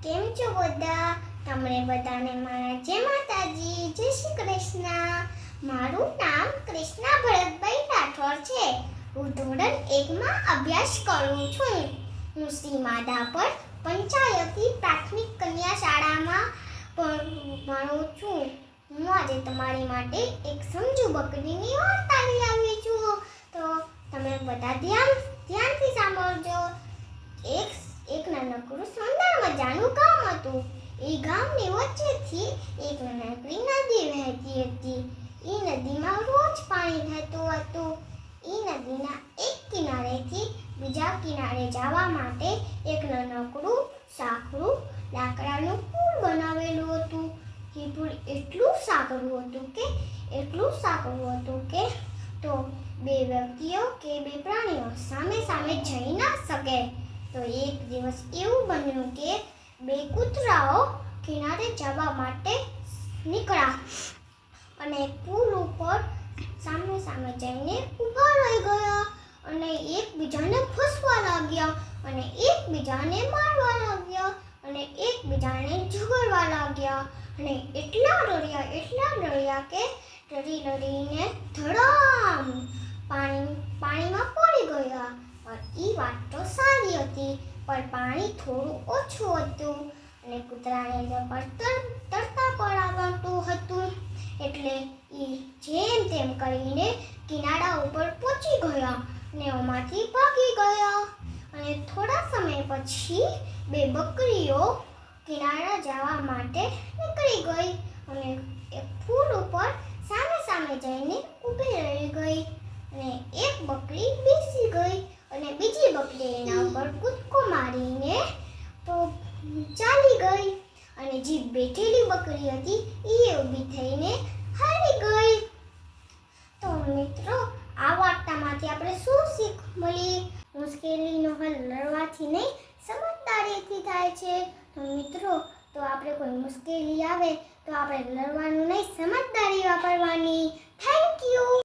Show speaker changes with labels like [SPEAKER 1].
[SPEAKER 1] કેમ છો બધા? તમને બધાને મારા જય માતાજી, જય શ્રી કૃષ્ણ। મારું નામ કૃષ્ણા ભરતભાઈ રાઠોડ છે। હું ધોરણ 1 માં અભ્યાસ કરું છું। હું શ્રી માધાપર પંચાયતી પ્રાથમિક કન્યા શાળામાં ભણું છું। હું આજે તમારી માટે એક સમજુ બકરીની વાર્તા લઈ આવી છું। તો તમે બધા ધ્યાનથી સાંભળજો। એક નાનકડું સુંદર મજાનું ગામ હતું। એ ગામની વચ્ચેથી એક નાનકડી નદી વહેતી હતી। એ નદીમાં રોજ પાણી વહેતું હતું। એ નદીના એક કિનારેથી બીજા કિનારે જવા માટે એક નાનકડું સાંકડું લાકડાનું પુલ બનાવેલું હતું। એ પુલ એટલું સાંકડું હતું કે તો બે વ્યક્તિઓ કે બે પ્રાણીઓ સામે સામે જઈ ના શકે। તો એક દિવસ એવું બન્યું કે બે કૂતરાઓ કિનારે જવા માટે નીકળ્યા અને પુલ ઉપર સામે સામે જઈને ઊભા રહી ગયા અને એકબીજાને ફસવા લાગ્યા અને એકબીજાને મારવા લાગ્યા અને એકબીજાને ઝઘડવા લાગ્યા અને એટલા ડર્યા કે ડરીને ધડામ પાણીમાં પડી ગયા। પણ એ વાત તો સારી હતી, પણ પાણી થોડું ઓછું હતું અને કૂતરાને તરતા પણ આવડતું હતું। એટલે એ જેમ તેમ કરીને કિનારા ઉપર પહોંચી ગયા અને એમાંથી ભાગી ગયા અને થોડા સમય પછી બે બકરીઓ કિનારા જવા માટે નીકળી ગઈ અને એક ફૂલ ઉપર સામે જઈને ઊભી રહી ગઈ અને એક બકરી બેસી ગઈ અને બીજી બકરી એના ઉપર કૂદકો મારીને તો ચાલી ગઈ અને જે બેઠેલી બકરી હતી એ ઊભી થઈને હારી ગઈ। તો મિત્રો, આ વાર્તામાંથી આપણે શું શીખ મળી? મુશ્કેલીનો હલ લડવાથી નહીં, સમજદારીથી થાય છે। તો મિત્રો, તો આપણે કોઈ મુશ્કેલી આવે તો આપણે લડવાનું નહીં, સમજદારી વાપરવાની। Thank you.